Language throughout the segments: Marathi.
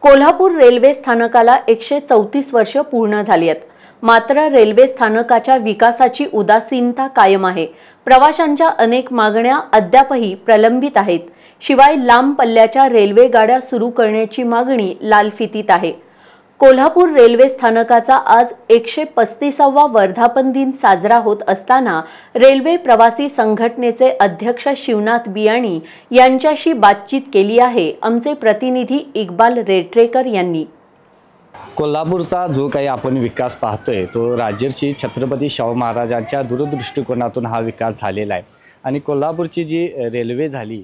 कोल्हापूर रेल्वे स्थानकाला 134 वर्ष पूर्ण झाली आहेत। मात्र रेल्वे स्थानकाच्या विकासाची उदासीनता कायम आहे। प्रवाशांच्या अनेक मागण्या अद्यापही प्रलंबित आहेत। शिवाय लांब पल्ल्याच्या रेल्वे गाड्या सुरू करण्याची मागणी लालफितीत आहे। कोल्हापूर रेल्वे स्थानकाचा आज 135वा वर्धापन दिन साजरा होत असताना रेल्वे प्रवासी संघटनेचे अध्यक्ष शिवनाथ बियाणी यांच्याशी बातचीत केली आहे आमचे प्रतिनिधी इक्बाल रेटरेकर यांनी। कोल्हापूरचा जो काही आपण विकास पाहतोय तो राजर्षी छत्रपती शाहू महाराजांच्या दूरदृष्टिकोनातून हा विकास झालेला आहे आणि कोल्हापूरची जी रेल्वे झाली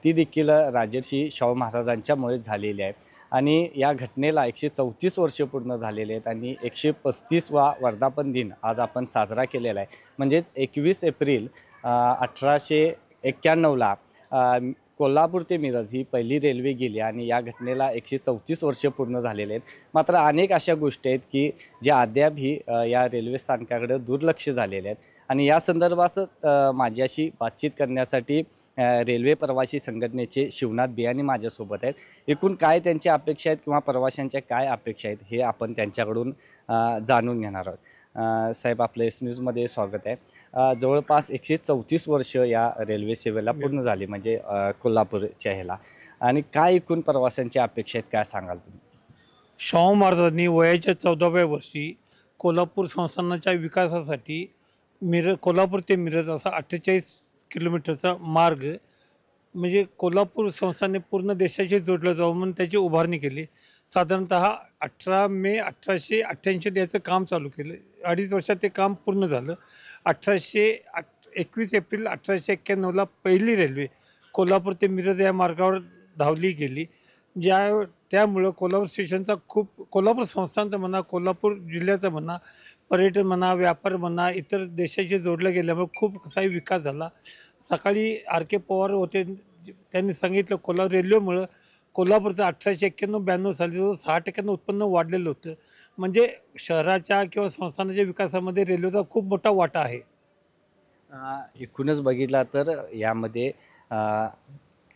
ती देखील राजर्षी शाहू महाराजांच्यामुळे झालेली आहे आणि या घटनेला 134 वर्ष पूर्ण झालेले आहेत आणि 135वा वर्धापन दिन आज आपण साजरा केलेला आहे। म्हणजेच 21 एप्रिल 1891ला कोल्हापूर ते मिरज ही पहिली रेल्वे गेली आणि या घटनेला 134 वर्ष पूर्ण झालेले आहेत। मात्र अनेक अशा गोष्टी आहेत की ज्या अद्यापही या रेल्वे स्थानकाकडे दुर्लक्ष झालेले आहेत आणि या संदर्भात माझ्याशी बातचीत करण्यासाठी रेल्वे प्रवासी संघटनेचे शिवनाथ बियाणी माझ्यासोबत आहेत। एकूण काय त्यांच्या अपेक्षा आहेत किंवा प्रवाशांच्या काय अपेक्षा आहेत हे आपण त्यांच्याकडून जाणून घेणार आहोत। साहेब, आपलं एस न्यूजमध्ये स्वागत आहे। जवळपास 134 वर्ष या रेल्वे सेवेला पूर्ण झाली म्हणजे कोल्हापूरच्या ह्याला, आणि काय एकूण प्रवाशांच्या अपेक्षा आहेत काय सांगाल तुम्ही? शाहू महाराजांनी वयाच्या 14व्या वर्षी कोल्हापूर संस्थानाच्या विकासासाठी कोल्हापूर ते मिरज असा 48 किलोमीटरचा मार्ग म्हणजे कोल्हापूर संस्थाने पूर्ण देशाशी जोडलं जावं म्हणून त्याची उभारणी केली। साधारणतः 18 मे 1888 याचं काम चालू केलं। 2.5 वर्षात ते काम पूर्ण झालं। 21 एप्रिल 1891ला पहिली रेल्वे कोल्हापूर ते मिरज या मार्गावर धावली गेली। त्यामुळं कोल्हापूर स्टेशनचा कोल्हापूर संस्थानचं म्हणा, कोल्हापूर जिल्ह्याचं म्हणा, पर्यटन म्हणा, व्यापार म्हणा, इतर देशाशी जोडलं गेल्यामुळे खूप काही विकास झाला। सकाळी आर.के. पवार होते, त्यांनी सांगितलं रेल्वेमुळं कोल्हापूरचं 1891-92 साली जो 6% उत्पन्न वाढलेलं होतं। म्हणजे शहराच्या किंवा संस्थानाच्या विकासामध्ये रेल्वेचा खूप मोठा वाटा आहे। एकूणच बघितला तर यामध्ये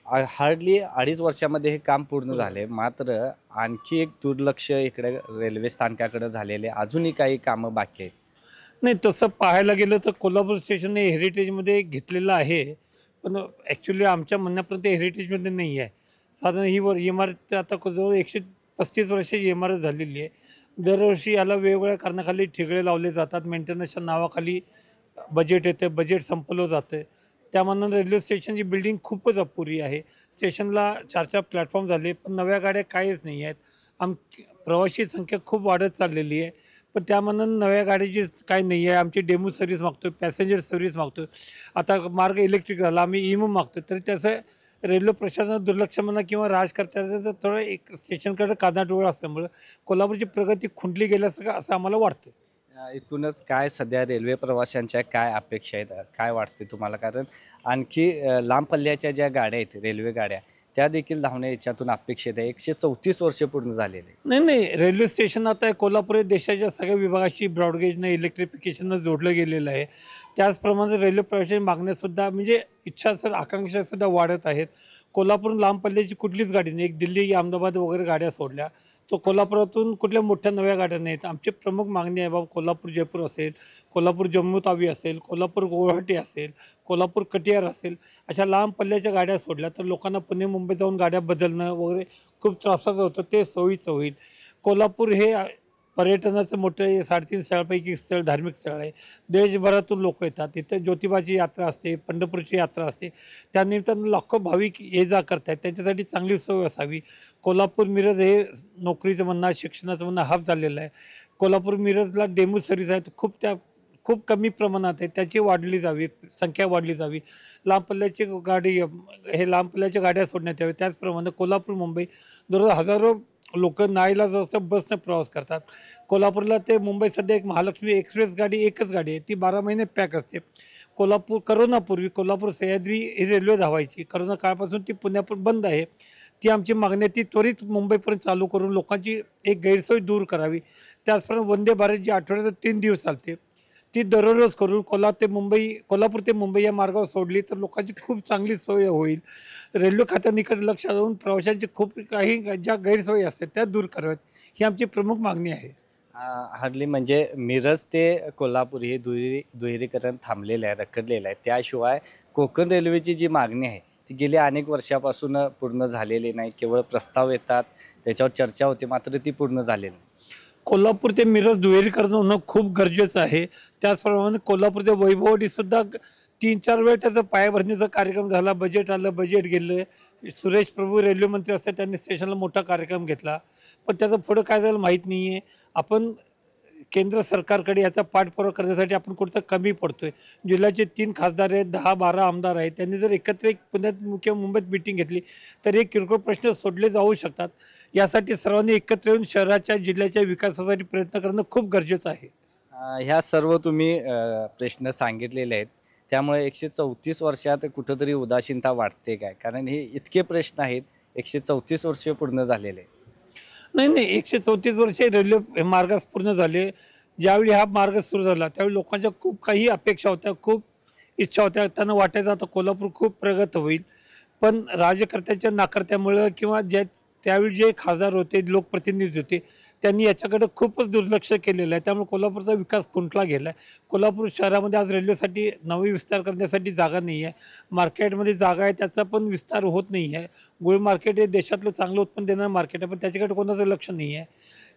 हार्डली 2.5 वर्षामध्ये हे काम पूर्ण झाले। मात्र आणखी एक दुर्लक्ष इकडे रेल्वे स्थानकाकडे झालेले अजूनही काही कामं बाकी आहेत। नाही, तसं पाहायला गेलं तर कोल्हापूर स्टेशन हे हेरिटेजमध्ये घेतलेलं आहे, पण ॲक्च्युली आमच्या म्हणण्यापर्यंत हेरिटेजमध्ये नाही आहे। साधारण ही इमारत आता जवळ 135 वर्षाची इमारत झालेली आहे। दरवर्षी याला वेगवेगळ्या कारणाखाली ठिगळे लावले जातात, मेंटेनन्सच्या नावाखाली बजेट येतं, बजेट संपवलं जातं। त्यामानानं रेल्वे स्टेशनची बिल्डिंग खूपच अपुरी आहे। स्टेशनला 4-4 प्लॅटफॉर्म झाले, पण नव्या गाड्या काहीच नाही आहेत। प्रवासी संख्या खूप वाढत चाललेली आहे, पण त्यामानानं नव्या गाडीची काही नाही आहे। आमची डेमो सर्व्हिस मागतो, पॅसेंजर सर्व्हिस मागतो। आता मार्ग इलेक्ट्रिक झाला, आम्ही इमो मागतो, तरी त्याचं रेल्वे प्रशासनाचं दुर्लक्ष म्हणा किंवा राजकारत्याचं थोडं एक स्टेशनकडे कानाडोळा असल्यामुळं कोल्हापूरची प्रगती खुंटली गेल्यासारखं असं आम्हाला वाटतं। एकूणच काय सध्या रेल्वे प्रवाशांच्या काय अपेक्षा आहेत, काय वाटते तुम्हाला? कारण आणखी लांब पल्ल्याच्या ज्या गाड्या आहेत, रेल्वे गाड्या, त्या देखील धावणे याच्यातून अपेक्षित आहे। 134 वर्ष पूर्ण झालेले। नाही, रेल्वे स्टेशन आता कोल्हापूर हे देशाच्या सगळ्या विभागाशी ब्रॉडगेजनं इलेक्ट्रिफिकेशननं जोडलं गेलेलं आहे। त्याचप्रमाणे रेल्वे प्रवाशांची मागण्यासुद्धा म्हणजे आकांक्षासुद्धा वाढत आहेत। कोल्हापूरून लांब पल्ल्याची कुठलीच गाडी नाही, एक दिल्ली, अहमदाबाद वगैरे गाड्या सोडल्या तो कोल्हापुरातून कुठल्या मोठ्या नव्या गाड्या नाहीत। आमची प्रमुख मागणी आहे बाबा, कोल्हापूर जयपूर असेल, कोल्हापूर जम्मू तावी असेल, कोल्हापूर गुवाहाटी असेल, कोल्हापूर कटियार असेल, अशा लांब पल्ल्याच्या गाड्या सोडल्या तर लोकांना पुणे मुंबई जाऊन गाड्या बदलणं वगैरे खूप त्रासाचं होतं, ते सोयीचं होईल। कोल्हापूर हे पर्यटनाचं मोठं 3.5 स्थळापैकी स्थळ, धार्मिक स्थळ आहे। देशभरातून लोक येतात इथे। ज्योतिबाची यात्रा असते, पंढरपूरची यात्रा असते, त्यानिमित्तानं लाखो भाविक ये जा करतात। त्यांच्यासाठी चांगली सोय असावी। कोल्हापूर मिरज हे नोकरीचं म्हणा, शिक्षणाचं म्हणा हब झालेलं आहे। कोल्हापूर मिरजला डेमो सर्व्हिस आहेत, खूप कमी प्रमाणात आहे, त्याची वाढली जावी, संख्या वाढली जावी। लांब पल्ल्याच्या गाड्या सोडण्यात याव्या। त्याचप्रमाणे कोल्हापूर मुंबई दररोज हजारो लोक नाईलाज असं बसने प्रवास करतात। कोल्हापूरला ते मुंबई सध्या एक महालक्ष्मी एक्सप्रेस गाडी एकच गाडी आहे, ती 12 महिने पॅक असते। करोनापूर्वी कोल्हापूर सह्याद्री ही रेल्वे धावायची, करोना काळापासून ती पुण्यापर्यंत बंद आहे। ती आमची मागणी आहे, ती त्वरित मुंबईपर्यंत चालू करून लोकांची एक गैरसोय दूर करावी। त्याचप्रमाणे वंदे भारत जी आठवड्यात 3 दिवस चालते, ती दररोज करून कोल्हापूर ते मुंबई या मार्गावर सोडली तर लोकांची खूप चांगली सोय होईल. रेल्वे खात्याकडे लक्ष देऊन प्रवाशांची खूप काही ज्या गैरसोयी असतात त्या दूर कराव्यात, ही आमची प्रमुख मागणी आहे. हार्डली म्हणजे मिरज ते कोल्हापूर हे दुहेरीकरण थांबलेलं आहे, रखडलेलं आहे. त्याशिवाय कोकण रेल्वेची जी मागणी आहे ती गेली अनेक वर्षापासून पूर्ण झालेली नाही. केवळ प्रस्ताव येतात, त्याच्यावर चर्चा होते, मात्र ती पूर्ण झालेली नाही. कोल्हापूर ते मिरज दुहेरीकरण होणं खूप गरजेचं आहे. त्याचप्रमाणे कोल्हापूर ते वैभववाडीसुद्धा 3-4 वेळ त्याचा पायाभरणीचा कार्यक्रम झाला. बजेट आलं, बजेट गेलं. सुरेश प्रभू रेल्वे मंत्री असतात, त्यांनी स्टेशनला मोठा कार्यक्रम घेतला. पण त्याचं पुढं काय झालं माहीत नाही आहे. आपण केंद्र सरकारकडे याचा पाठपुरावा करण्यासाठी आपण कुठं कमी पडतोय. जिल्ह्याचे 3 खासदार आहेत, 10-12 आमदार आहेत. त्यांनी जर एकत्र एक पुण्यात किंवा मुंबईत मीटिंग घेतली तर हे किरकोळ प्रश्न सोडले जाऊ शकतात. यासाठी सर्वांनी एकत्र येऊन शहराच्या, जिल्ह्याच्या विकासासाठी प्रयत्न करणं खूप गरजेचं आहे. ह्या सर्व तुम्ही प्रश्न सांगितलेले आहेत. त्यामुळे 134 वर्षात कुठंतरी उदासीनता वाटते काय? कारण हे इतके प्रश्न आहेत, 134 वर्ष पूर्ण झालेले आहेत. नाही, 134 वर्षे रेल्वे मार्ग पूर्ण झाले. ज्यावेळी हा मार्ग सुरू झाला त्यावेळी लोकांच्या खूप काही अपेक्षा होत्या, खूप इच्छा होत्या. त्यांना वाटायचं आता कोल्हापूर खूप प्रगत होईल. पण राज्यकर्त्यांच्या नाकारत्यामुळं किंवा त्यावेळी जे खासदार होते, लोकप्रतिनिधी होते, त्यांनी याच्याकडे खूपच दुर्लक्ष केलेलं आहे. त्यामुळे कोल्हापूरचा विकास खुंटला गेला आहे. कोल्हापूर शहरामध्ये आज रेल्वेसाठी नवी विस्तार करण्यासाठी जागा नाही आहे. मार्केटमध्ये जागा आहे, त्याचा पण विस्तार होत नाही आहे. गुळ मार्केट हे देशातलं चांगलं उत्पन्न देणारं मार्केट आहे, पण त्याच्याकडे कोणाचं लक्ष नाही आहे.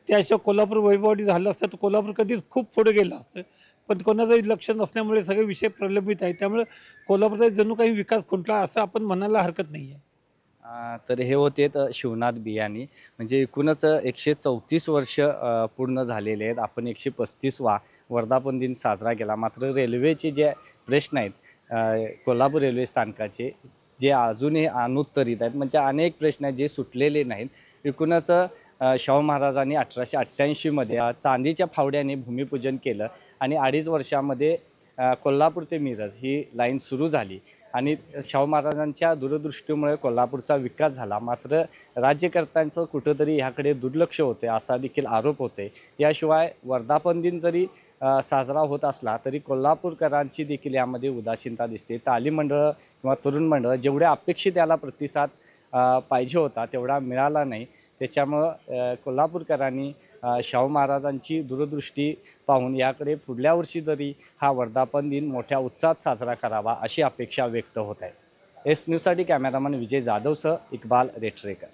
त्याशिवाय कोल्हापूर वैभववाडी झालं असतं तर कोल्हापूर कधीच खूप पुढे गेलं असतं. पण कोणाचंही लक्ष नसल्यामुळे सगळे विषय प्रलंबित आहेत. त्यामुळे कोल्हापूरचा जणू काही विकास खुंटला असं आपण म्हणायला हरकत नाही आहे. तर हे होते शिवनाथ बियाणी. म्हणजे एकूणच 134 वर्ष पूर्ण झालेले आहेत. आपण 135वा वर्धापन दिन साजरा केला. मात्र रेल्वेचे जे प्रश्न आहेत कोल्हापूर रेल्वे स्थानकाचे, जे अजूनही अनुत्तरित आहेत. म्हणजे अनेक प्रश्न आहेत जे सुटलेले नाहीत. एकूणच शाहू महाराजांनी 1888मध्ये चांदीच्या फावड्याने भूमिपूजन केलं आणि 2.5 वर्षामध्ये कोल्हापूर ते मिरज ही लाईन सुरू झाली आणि शाहू महाराजांच्या दूरदृष्टीमुळे कोल्हापूरचा विकास झाला. मात्र राज्यकर्त्यांचं कुठंतरी ह्याकडे दुर्लक्ष होते असा देखील आरोप होते. याशिवाय वर्धापन दिन जरी साजरा होत असला तरी कोल्हापूरकरांची देखील यामध्ये उदासीनता दिसते. तालीम मंडळं किंवा तरुण मंडळं जेवढ्या अपेक्षित त्याला प्रतिसाद पाहिजे होता तेवढा मिळाला नाही. त्याच्यामुळं कोल्हापूरकरांनी शाहू महाराजांची दूरदृष्टी पाहून याकडे पुढल्या वर्षी तरी हा वर्धापन दिन मोठ्या उत्साहात साजरा करावा अशी अपेक्षा व्यक्त होत आहे. एस न्यूजसाठी कॅमेरामन विजय जाधवसह इक्बाल रेटरेकर.